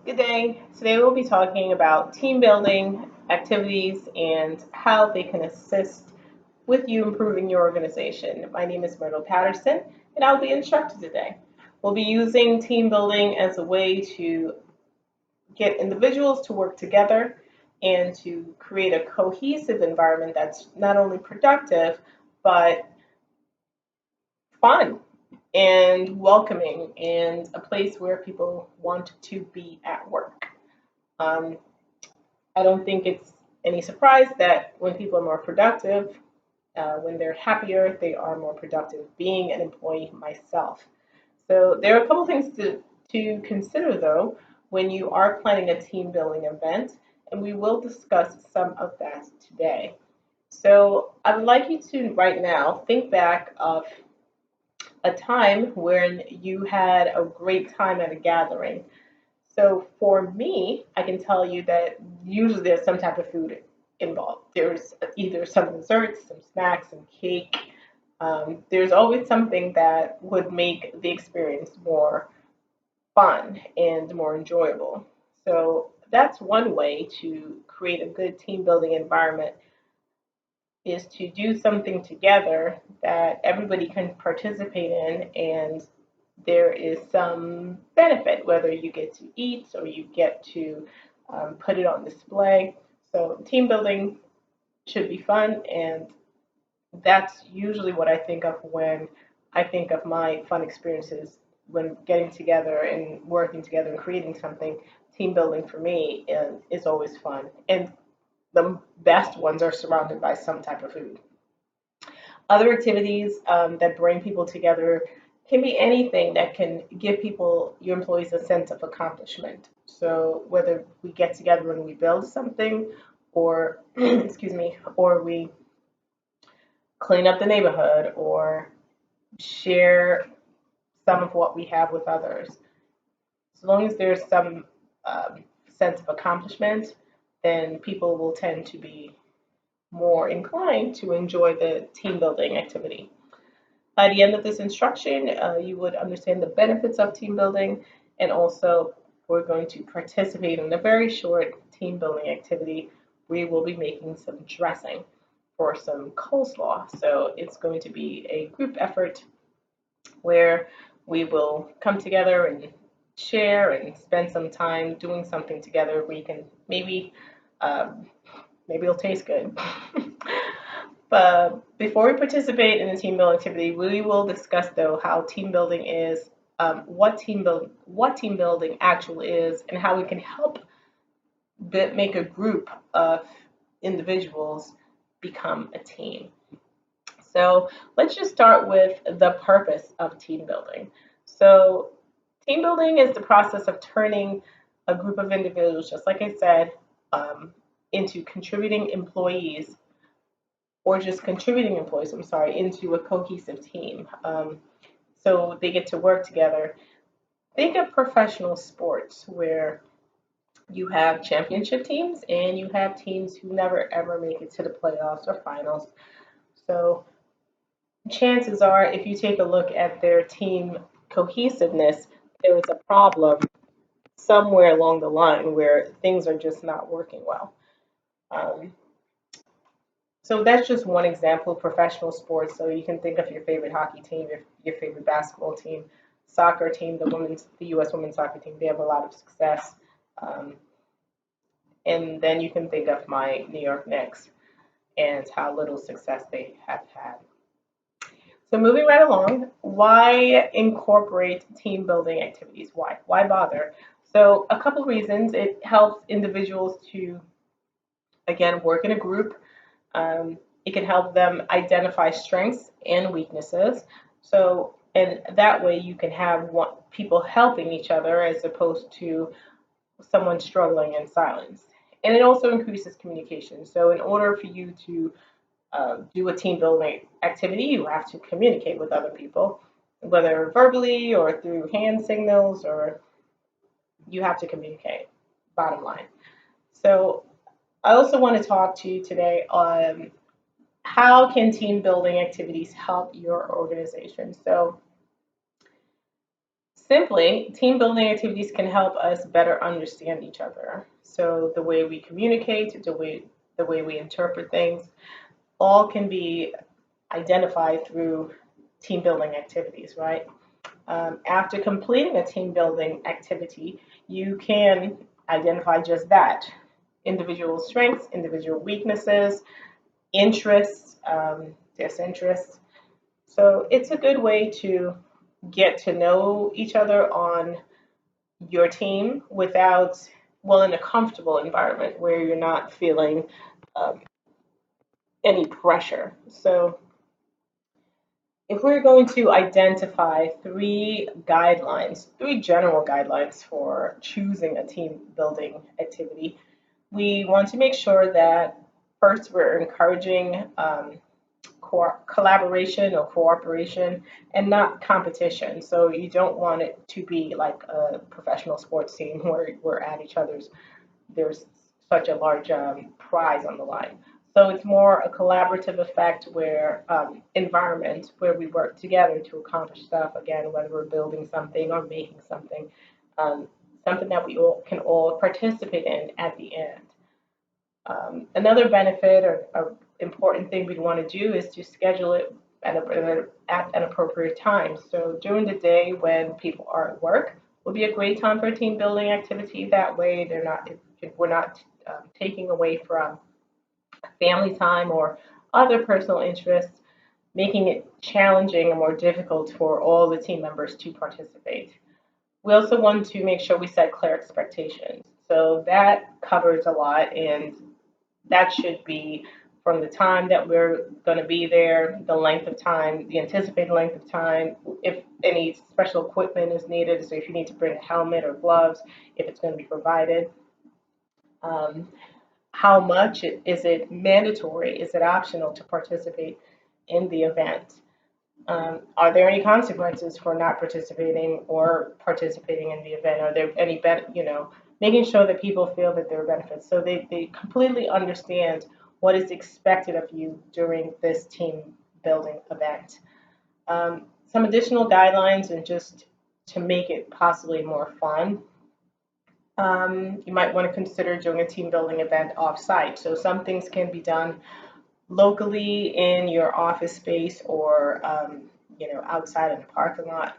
Good day. Today we'll be talking about team building activities and how they can assist with you improving your organization. My name is Myrtle Patterson and I'll be instructor today. We'll be using team building as a way to get individuals to work together and to create a cohesive environment that's not only productive but fun and welcoming and a place where people want to be at work. Um, I don't think it's any surprise that when people are more productive, when they're happier, they are more productive. Being an employee myself. So there are a couple things to consider though when you are planning a team building event, and we will discuss some of that today. So I would like you to right now think back of a time when you had a great time at a gathering. So for me, I can tell you that usually there's some type of food involved. There's either some desserts, some snacks, some cake. There's always something that would make the experience more fun and more enjoyable. So that's one way to create a good team building environment is to do something together that everybody can participate in and there is some benefit, whether you get to eat or you get to put it on display. So, team building should be fun, and that's usually what I think of when I think of my fun experiences when getting together and working together and creating something. Team building for me is always fun, and the best ones are surrounded by some type of food. Other activities that bring people together can be anything that can give people, your employees, a sense of accomplishment. So whether we get together and we build something, or excuse me, or we clean up the neighborhood, or share some of what we have with others. As long as there's some sense of accomplishment, then people will tend to be more inclined to enjoy the team building activity. By the end of this instruction, you would understand the benefits of team building, and also we're going to participate in a very short team building activity. We will be making some dressing for some coleslaw. So it's going to be a group effort where we will come together and share and spend some time doing something together. We can um, maybe it'll taste good. But before we participate in the team building activity, we will discuss though how team building is, what team building actually is, and how we can help make a group of individuals become a team. So let's just start with the purpose of team building. So team building is the process of turning a group of individuals, just like I said, um, into contributing employees or just contributing employees, I'm sorry, into a cohesive team. So they get to work together. Think of professional sports where you have championship teams and you have teams who never ever make it to the playoffs or finals. So chances are, if you take a look at their team cohesiveness, there was a problem somewhere along the line where things are just not working well. Um, So that's just one example of professional sports. So you can think of your favorite hockey team, your favorite basketball team, soccer team, the U.S. women's soccer team. They have a lot of success. Um, and then you can think of my New York Knicks and how little success they have had. So moving right along, why incorporate team building activities? Why? Why bother? So a couple reasons. It helps individuals to again work in a group. It can help them identify strengths and weaknesses. So, and that way you can have people helping each other as opposed to someone struggling in silence. And it also increases communication. So, in order for you to do a team building activity, you have to communicate with other people, whether verbally or through hand signals, or you have to communicate, bottom line. So, I also want to talk to you today on how can team building activities help your organization? So Simply, team building activities can help us better understand each other. So the way we communicate, the way we interpret things, all can be identified through team building activities, right? After completing a team building activity, you can identify just that: individual strengths, individual weaknesses, interests, disinterests. So it's a good way to get to know each other on your team without, well, in a comfortable environment where you're not feeling um, any pressure. So if we're going to identify three general guidelines for choosing a team building activity, we want to make sure that first we're encouraging collaboration or cooperation and not competition. So you don't want it to be like a professional sports team where we're at each other's, there's such a large prize on the line. So it's more a collaborative effect where environment where we work together to accomplish stuff. Again, whether we're building something or making something, um, something that we all can all participate in at the end. Another benefit or important thing we'd want to do is to schedule it at an appropriate time. So during the day when people are at work would be a great time for a team building activity. That way, we're not taking away from family time or other personal interests, making it challenging and more difficult for all the team members to participate. We also want to make sure we set clear expectations. So that covers a lot, and that should be from the time that we're going to be there, the length of time, the anticipated length of time, if any special equipment is needed, so if you need to bring a helmet or gloves, if it's going to be provided. Um, how much is it mandatory? Is it optional to participate in the event? Are there any consequences for not participating or participating in the event? Are there any, making sure that people feel that there are benefits so they completely understand what is expected of you during this team building event. Some additional guidelines and just to make it possibly more fun. You might want to consider doing a team building event off-site. So some things can be done locally in your office space or outside in the parking lot,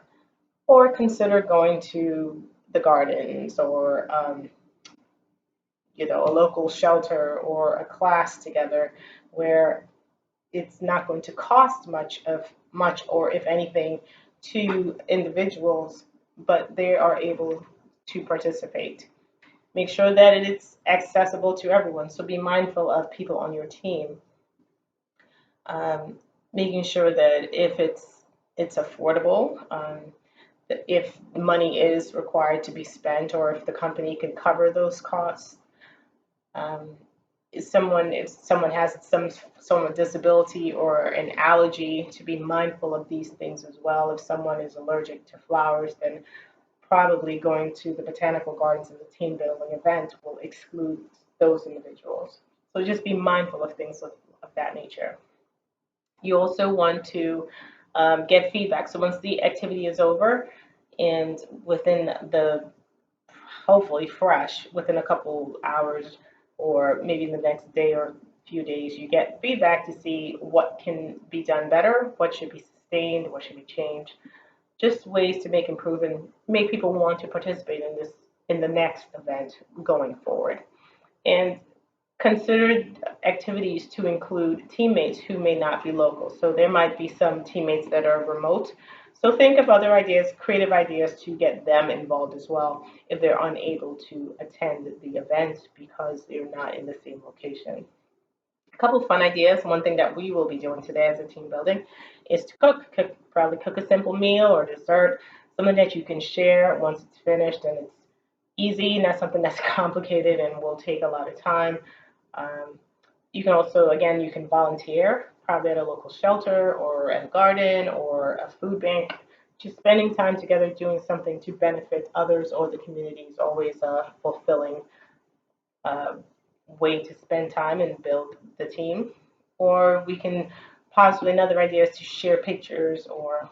or consider going to the gardens or a local shelter or a class together where it's not going to cost much or if anything to individuals, but they are able to participate. Make sure that it's accessible to everyone. So be mindful of people on your team, um, making sure that if it's affordable, if money is required to be spent, or if the company can cover those costs. Um, if someone has some disability or an allergy, to be mindful of these things as well. If someone is allergic to flowers, then probably going to the botanical gardens as a team building event will exclude those individuals. So just be mindful of things of that nature. You also want to get feedback. So once the activity is over and within the, hopefully fresh, within a couple hours or maybe the next day or few days, you get feedback to see what can be done better, what should be sustained, what should be changed, just ways to make improvement, make people want to participate in the next event going forward. And considered activities to include teammates who may not be local. So there might be some teammates that are remote. So think of other ideas, creative ideas to get them involved as well if they're unable to attend the event because they're not in the same location. A couple of fun ideas. One thing that we will be doing today as a team building is to probably cook a simple meal or dessert, something that you can share once it's finished and it's easy, not something that's complicated and will take a lot of time. Um, you can also, again, you can volunteer, probably at a local shelter or at a garden or a food bank. Just spending time together doing something to benefit others or the community is always a fulfilling uh, way to spend time and build the team. Or we can possibly, another idea is to share pictures or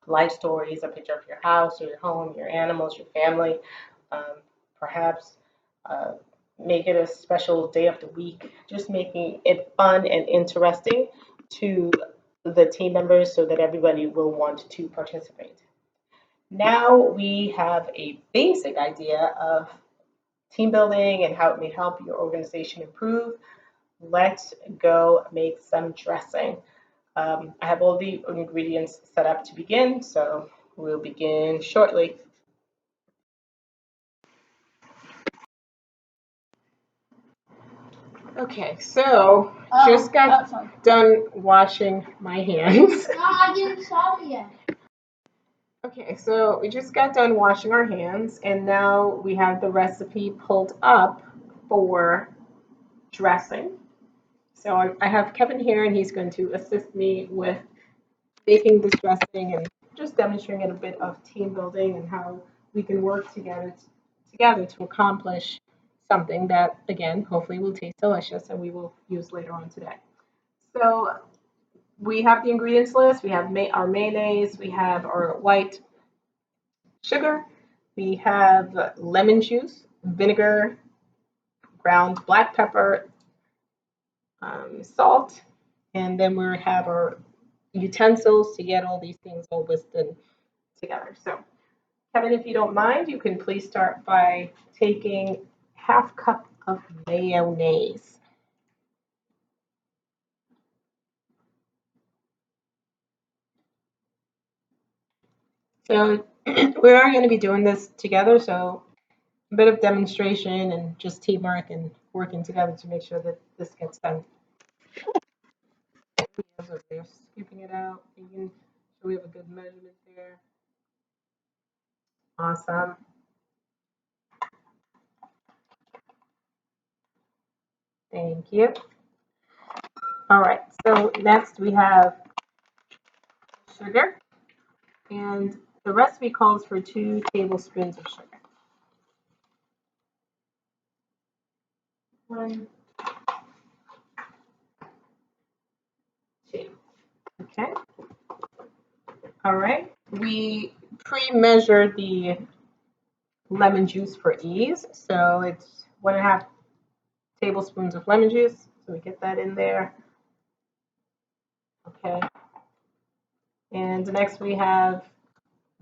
life stories, a picture of your house or your home, your animals, your family. Um, Perhaps uh, make it a special day of the week, just making it fun and interesting to the team members so that everybody will want to participate. Now we have a basic idea of team building and how it may help your organization improve. Let's go make some dressing. I have all the ingredients set up to begin, so we'll begin shortly. Okay, so just got done washing my hands. No, I didn't saw it yet. Okay, so we just got done washing our hands, and now we have the recipe pulled up for dressing. So I have Kevin here, and he's going to assist me with making this dressing and just demonstrating a bit of team building and how we can work together to accomplish something that, again, hopefully will taste delicious and we will use later on today. So we have the ingredients list. We have our mayonnaise. We have our white sugar. We have lemon juice, vinegar, ground black pepper, salt, and then we have our utensils to get all these things all whisked together. So, Kevin, if you don't mind, you can please start by taking half cup of mayonnaise. So we are going to be doing this together, so a bit of demonstration and just teamwork and working together to make sure that this gets done. So they're scooping it out. You can so we have a good measurement there. Awesome. Thank you. All right. So next we have sugar, and the recipe calls for 2 tablespoons of sugar. 1, 2. Okay. All right. We pre-measured the lemon juice for ease, so it's 1.5 tablespoons of lemon juice. So we get that in there. Okay. And next we have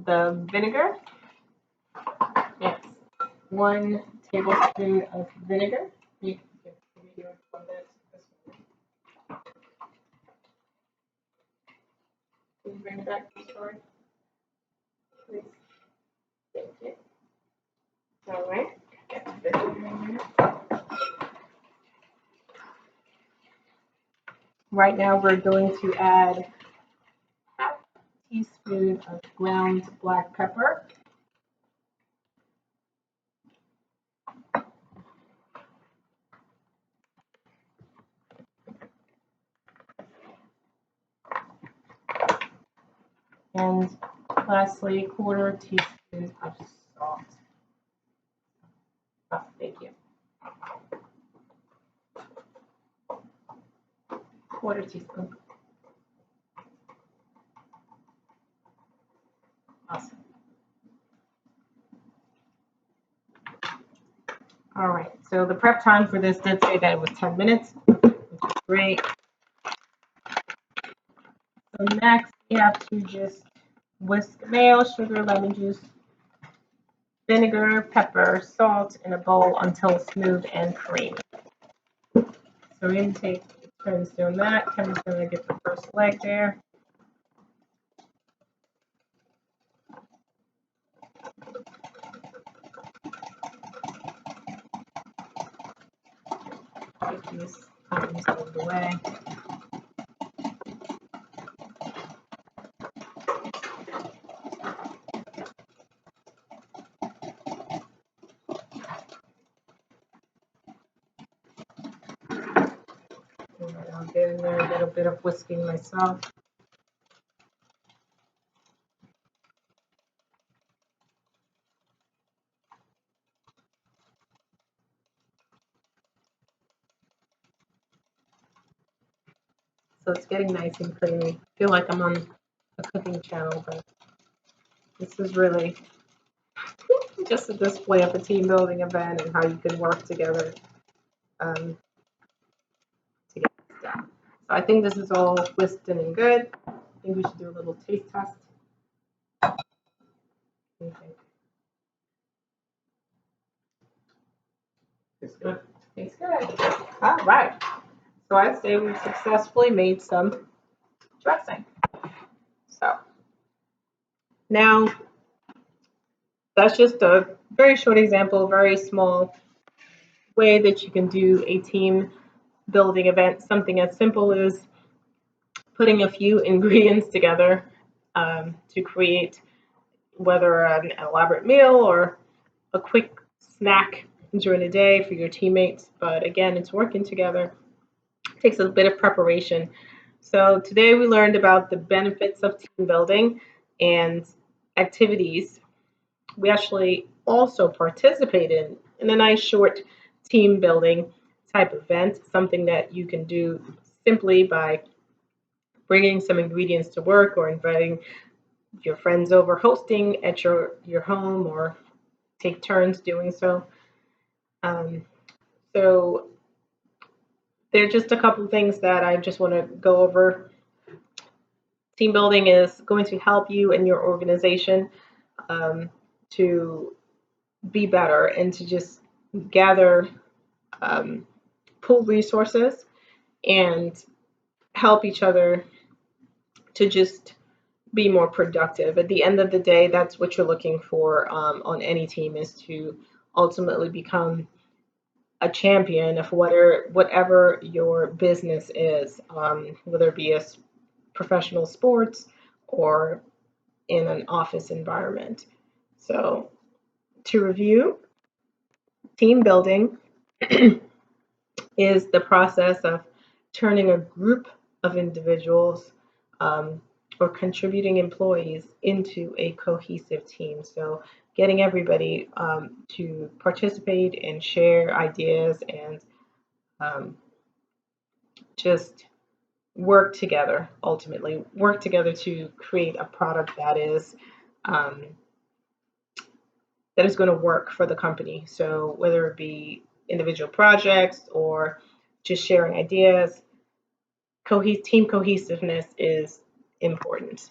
the vinegar. Yes, 1 tablespoon of vinegar. You can you bring it back to the story, please? Thank you. All right. Right now we're going to add half teaspoon of ground black pepper. And lastly, 1/4 teaspoon of salt. Oh, thank you. 1/4 teaspoon. Awesome. All right, so the prep time for this did say that it was 10 minutes, which is great. So next, we have to just whisk mayo, sugar, lemon juice, vinegar, pepper, salt in a bowl until smooth and creamy. So we're going to take turns doing that. Kevin's going to get the first leg there. Take these items out of the way. I'll get in there a little bit of whisking myself. So it's getting nice and creamy. I feel like I'm on a cooking channel, but This is really just a display of a team building event and how you can work together to get this done. So I think this is all twisted and good. I think we should do a little taste test. What do you think? It's good. Tastes good. All right. So I'd say we've successfully made some dressing. So now that's just a very short example, very small way that you can do a team building event. Something as simple as putting a few ingredients together to create whether an elaborate meal or a quick snack during the day for your teammates. But again, it's working together. It takes a bit of preparation. So today we learned about the benefits of team building and activities. We actually also participated in a nice short team building type event, something that you can do simply by bringing some ingredients to work or inviting your friends over, hosting at your home, or take turns doing so. Um, so there are just a couple things that I just want to go over. Team building is going to help you and your organization to be better and to just gather, um, pool resources and help each other to just be more productive. At the end of the day, that's what you're looking for on any team is to ultimately become a champion of whatever your business is, whether it be a professional sports or in an office environment. So to review, team building is the process of turning a group of individuals um, or contributing employees into a cohesive team. So, getting everybody to participate and share ideas and um, just work together, ultimately, work together to create a product um, that is going to work for the company. So, whether it be individual projects or just sharing ideas, team cohesiveness is important.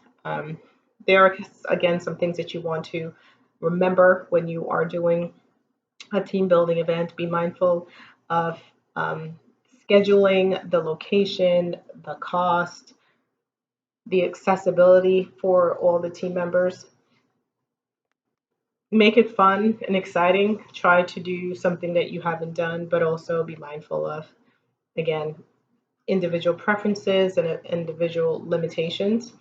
There are, again, some things that you want to remember when you are doing a team building event. Be mindful of um, scheduling, the location, the cost, the accessibility for all the team members. Make it fun and exciting. Try to do something that you haven't done, but also be mindful of, again, individual preferences and individual limitations.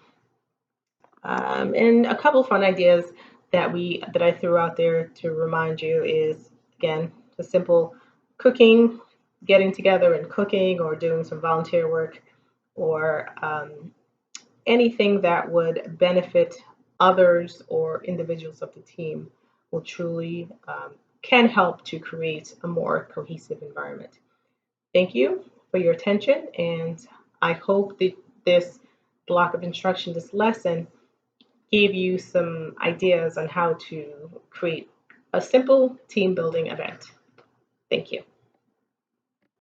And a couple fun ideas that I threw out there to remind you is again the simple cooking, getting together and cooking, or doing some volunteer work, or anything that would benefit others or individuals of the team will truly can help to create a more cohesive environment. Thank you for your attention, and I hope that this block of instruction, this lesson, gave you some ideas on how to create a simple team building event. Thank you.